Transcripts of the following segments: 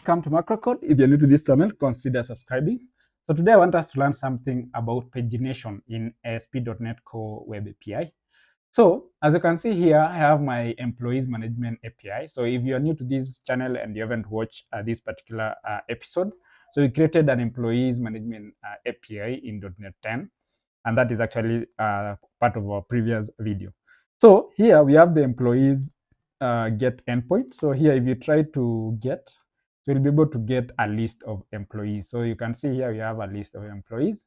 Welcome to Macrocode. If you're new to this channel, consider subscribing. So today I want us to learn something about pagination in ASP.NET Core Web API. So as you can see here, I have my employees management API. So if you're new to this channel and you haven't watched this particular episode, so we created an employees management API in .NET 10, and that is actually part of our previous video. So here we have the employees get endpoint. So here, if you try to get, so you'll be able to get a list of employees. So you can see here we have a list of employees.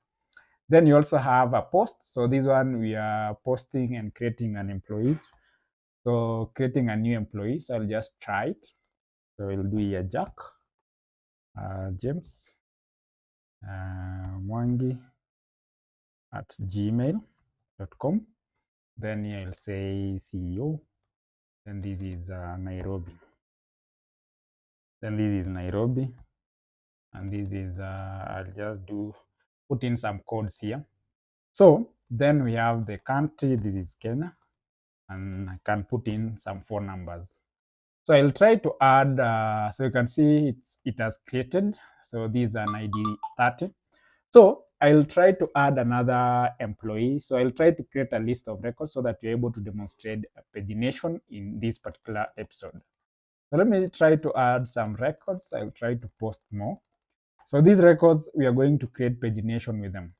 Then you also have a post. So this one we are posting and creating an employees. So creating a new employee. So I'll just try it. So we'll do here Jack, James, Mwangi at gmail.com. Then here I'll say CEO. Then this is Nairobi. Then this is Nairobi. And this is, I'll just put in some codes here. So then we have the country, this is Kenya, and I can put in some phone numbers. So I'll try to add, so you can see it has created. So this is an ID 30. So I'll try to add another employee. So I'll try to create a list of records so that you're able to demonstrate pagination in this particular episode. So let me try to add some records. I'll try to post more. So these records, we are going to create pagination with them.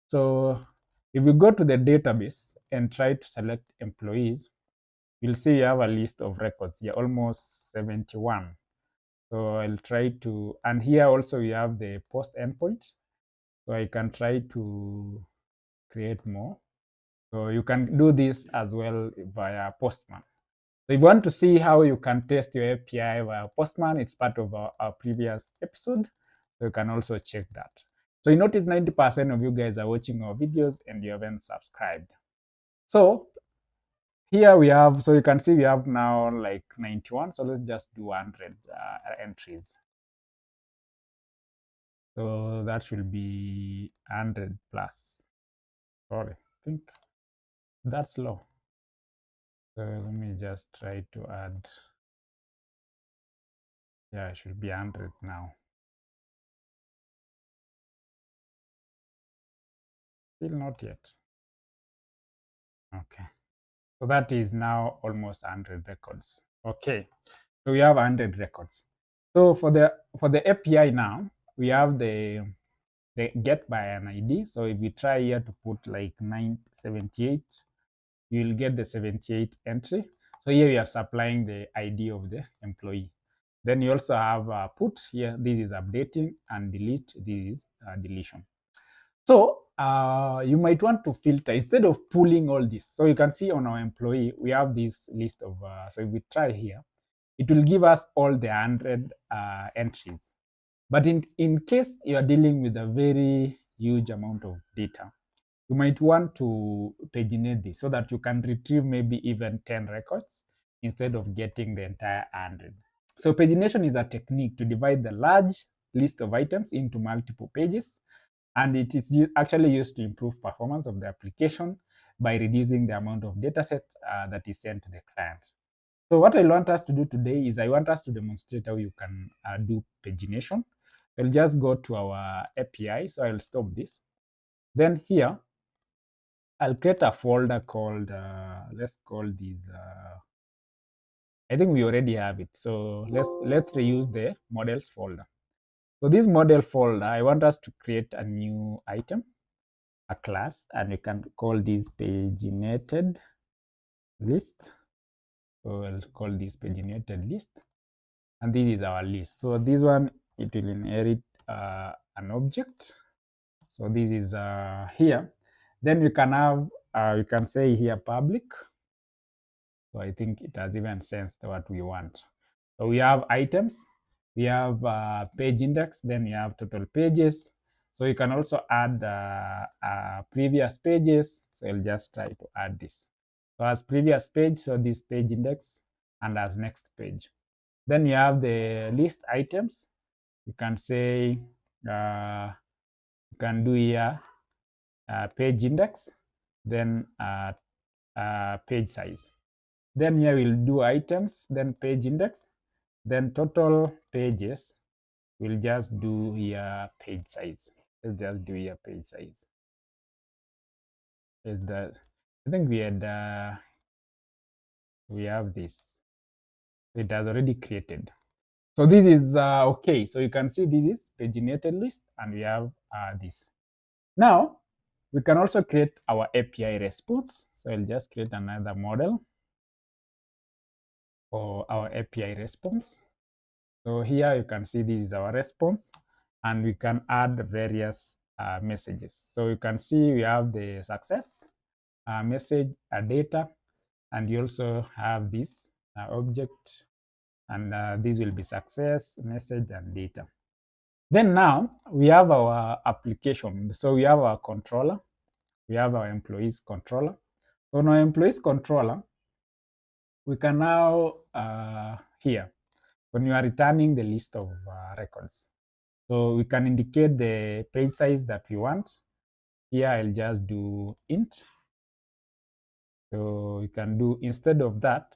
So if we go to the database and try to select employees, you'll see you have a list of records here, almost 71. So I'll try to, and here also we have the post endpoint. So I can try to create more. So you can do this as well via Postman. So if you want to see how you can test your API via Postman, it's part of our previous episode. So you can also check that. So you notice 90% of you guys are watching our videos and you haven't subscribed. So here we have, so you can see we have now like 91. So let's just do 100 entries. So that should be 100 plus. Sorry, I think that's low. So let me just try to add. Yeah, it should be 100 now. Still not yet. Okay. So that is now almost 100 records. Okay. So we have 100 records. So for the API now, we have the get by an ID. So if you try here to put like 978, you will get the 78 entry. So here we are supplying the ID of the employee. Then you also have put here. This is updating, and delete. This is deletion. So you might want to filter instead of pulling all this. So you can see on our employee, we have this list of, so if we try here, it will give us all the 100 entries. But in case you are dealing with a very huge amount of data, you might want to paginate this so that you can retrieve maybe even 10 records instead of getting the entire 100. So pagination is a technique to divide the large list of items into multiple pages, and it is actually used to improve performance of the application by reducing the amount of datasets that is sent to the client. So what I want us to do today is I want us to demonstrate how you can do pagination. I'll just go to our API. So I'll stop this. Then here, I'll create a folder called, let's call this, I think we already have it. So let's reuse the models folder. So this model folder, I want us to create a new item, a class, and we can call this paginated list. So I'll call this paginated list, and this is our list. So this one, it will inherit an object. So this is here. Then we can have, we can say here public. So I think it has even sensed what we want. So we have items, we have page index, then we have total pages. So you can also add previous pages. So I'll just try to add this. So as previous page, so this page index, and as next page. Then you have the list items. You can say, you can do here page index, then page size. Then here we'll do items, then page index, then total pages, we'll just do here page size. Let's just do here page size. Is that I think we had we have this. It has already created. So this is okay. So you can see this is paginated list, and we have this. Now we can also create our API response. So I'll just create another model for our API response. So here you can see this is our response, and we can add various messages. So you can see we have the success message, data, and you also have this object, and this will be success, message, and data. Then now we have our application. So we have our controller, we have our employees controller. So on our employees controller, we can now here, when you are returning the list of records, so we can indicate the page size that we want. Here I'll just do int. So you can do, instead of that,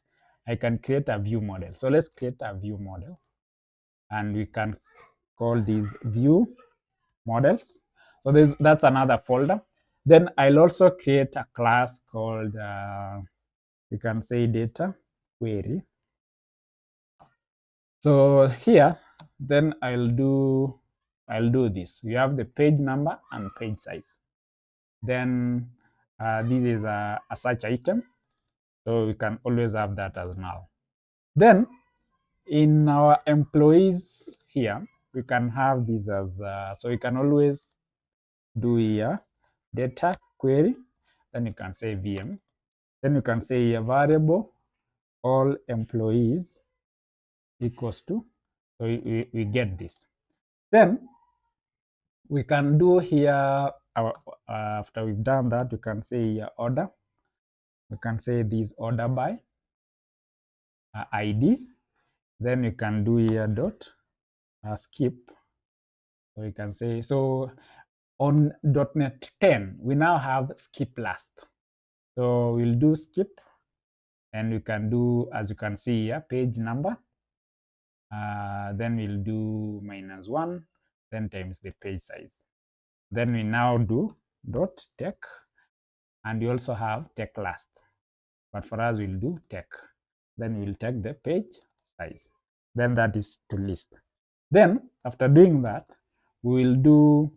I can create a view model. So let's create a view model, and we can call these view models. So that's another folder. Then I'll also create a class called, you can say data query. So here, then I'll do this. We have the page number and page size. Then this is a search item. So we can always have that as null. Then in our employees here, we can have this as, so we can always do here data query. Then you can say VM. Then you can say a variable all employees equals to, so we get this. Then we can do here our, after we've done that, we can say here order. We can say this order by ID. Then you can do here dot skip. So you can say, so on .NET 10 we now have skip last. So we'll do skip, and we can do, as you can see here, page number. Then we'll do -1, then times the page size. Then we now do dot tech, and we also have tech last, but for us we'll do tech. Then we'll take the page size. Then that is to list. Then after doing that, we will do,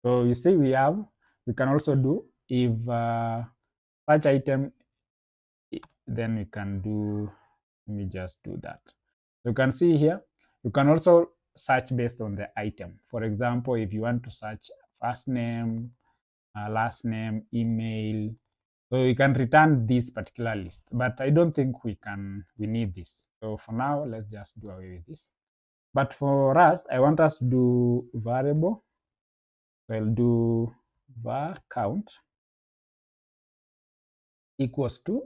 so you see we can also do if search item, then we can do, let me just do that. You can see here, you can also search based on the item. For example, if you want to search first name, last name, email, so you can return this particular list, but I don't think we need this. So for now, let's just do away with this. But for us, I want us to do variable. So I'll do var count equals to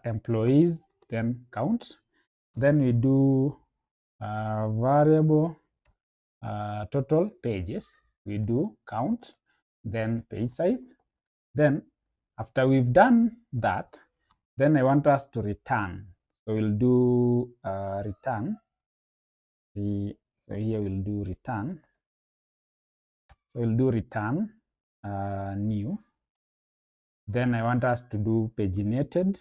employees, then count. Then we do variable total pages. We do count, then page size. Then after we've done that, then I want us to return. So we'll do return. So here we'll do return. So we'll do return new. Then I want us to do paginated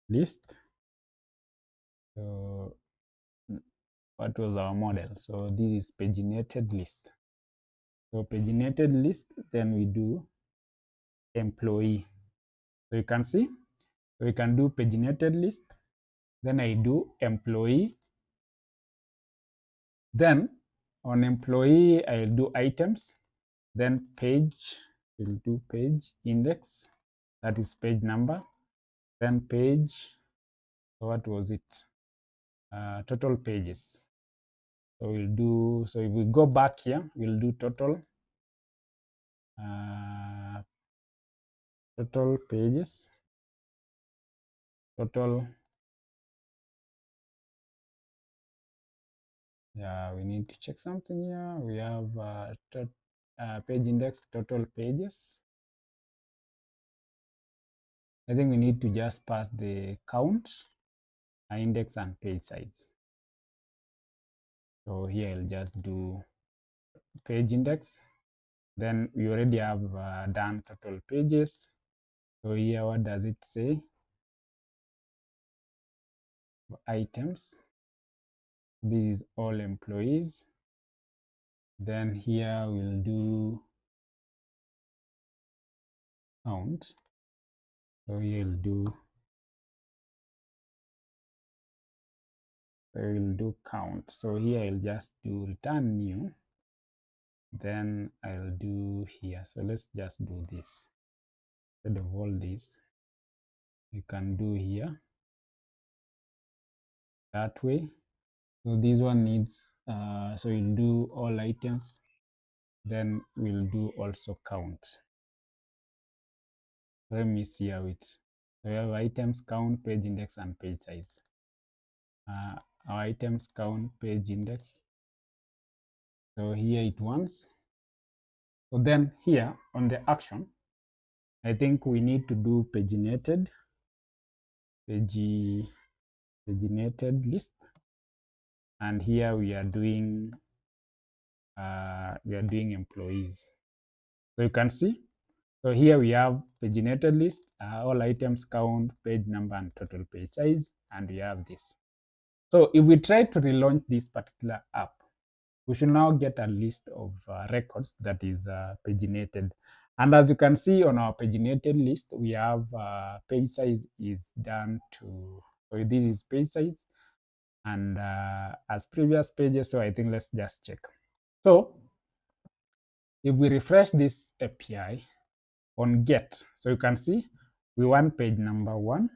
list. So what was our model? So this is paginated list. So paginated list, then we do employee. So you can see, so we can do paginated list. Then I do employee. Then on employee, I'll do items. Then page, we'll do page index, that is page number. Then page, so what was it? Total pages. So we'll do, so if we go back here, we'll do total total pages, total. Yeah, we need to check something here. We have page index, total pages. I think we need to just pass the count. index and page size. So here I'll just do page index. Then we already have done total pages. So here, what does it say? Items. This is all employees. Then here we'll do count. So here we'll do count. So here I'll just do return new. Then I'll do here. So let's just do this. Instead of all this, you can do here that way. So this one needs, so we'll do all items. Then we'll do also count. Let me see how it. So we have items count, page index, and page size. Our items count, page index. So here it wants. So then here on the action, I think we need to do paginated list, and here we are doing employees. So you can see. So here we have paginated list, all items count, page number, and total page size, and we have this. So if we try to relaunch this particular app, we should now get a list of records that is paginated. And as you can see on our paginated list, we have page size is done to, so this is page size, and as previous pages, so I think let's just check. So if we refresh this API on get, so you can see we want page number 1,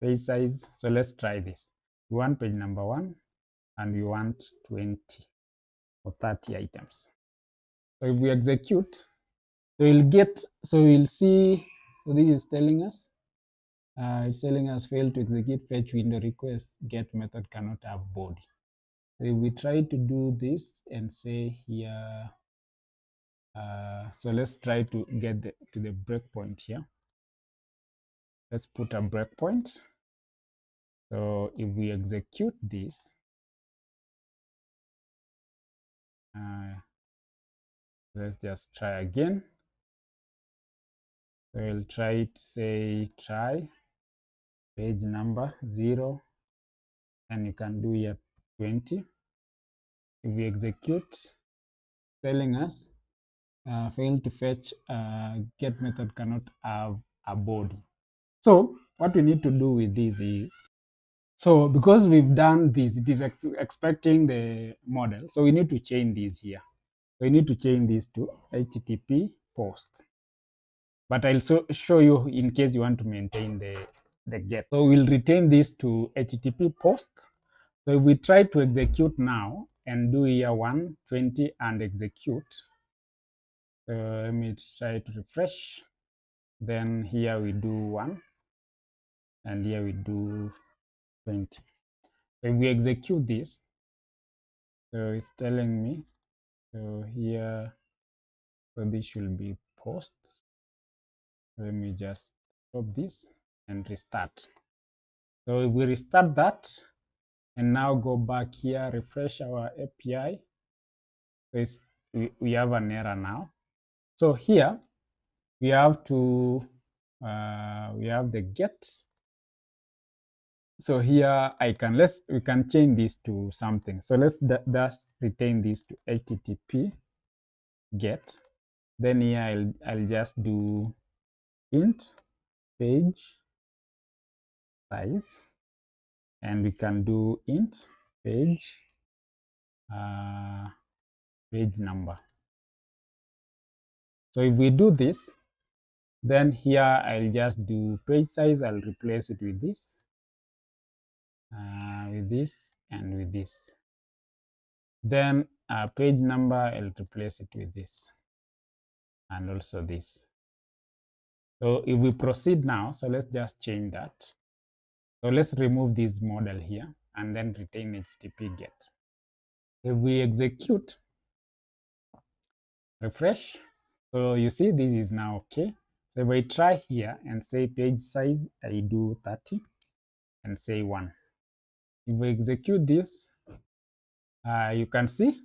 page size. So let's try this. We want page number 1 and we want 20 or 30 items. So if we execute, so we'll see, so this is telling us, it's telling us fail to execute fetch window request, get method cannot have body. So if we try to do this and say here, so let's try to get to the breakpoint here. Let's put a breakpoint. So if we execute this, let's just try again. So we'll try to say try page number 0, and you can do here 20. If we execute, telling us fail to fetch, get method cannot have a body. So what we need to do with this is, so because we've done this, it is expecting the model. So we need to change this here. So we need to change this to HTTP post. But I'll show you in case you want to maintain the get. So we'll retain this to HTTP post. So if we try to execute now and do here 120 and execute, let me try to refresh. Then here we do 1 and here we do 20. So if we execute this, so it's telling me, so here, so this should be post. Let me just stop this and restart. So if we restart that and now go back here, refresh our API, so we have an error now. So here we have to, we have the get. So here we can change this to something. So let's just retain this to HTTP get. Then here I'll just do int page size, and we can do int page page number. So if we do this, then here I'll just do page size. I'll replace it with this, and with this. Then page number, I'll replace it with this, and also this. So if we proceed now, so let's just change that. So let's remove this model here and then retain HTTP get. If we execute, refresh, so you see this is now okay. So if I try here and say page size, I do 30 and say 1. if we execute this, you can see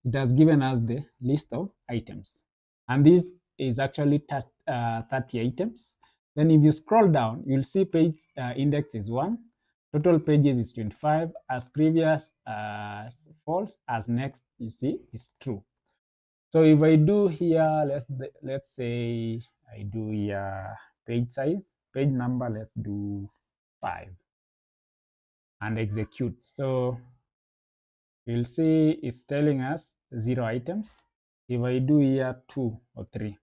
it has given us the list of items. And this is actually 30 items. Then if you scroll down, you'll see page index is 1, total pages is 25, as previous false, as next you see is true. So if I do here, let's say I do here page size, page number, let's do 5 and execute. So you'll see it's telling us 0 items. If I do here 2 or 3,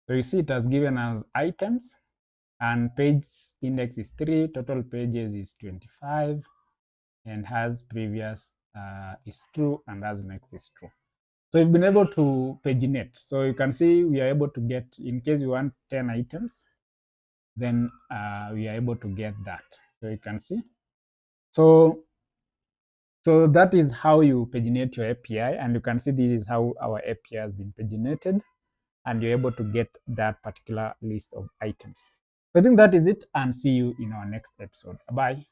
so you see it has given us items and page index is 3, total pages is 25, and has previous is true, and has next is true. So we've been able to paginate. So you can see we are able to get, in case you want 10 items, then we are able to get that. So you can see. So that is how you paginate your API, and you can see this is how our API has been paginated, and you're able to get that particular list of items. So I think that is it, and see you in our next episode. Bye.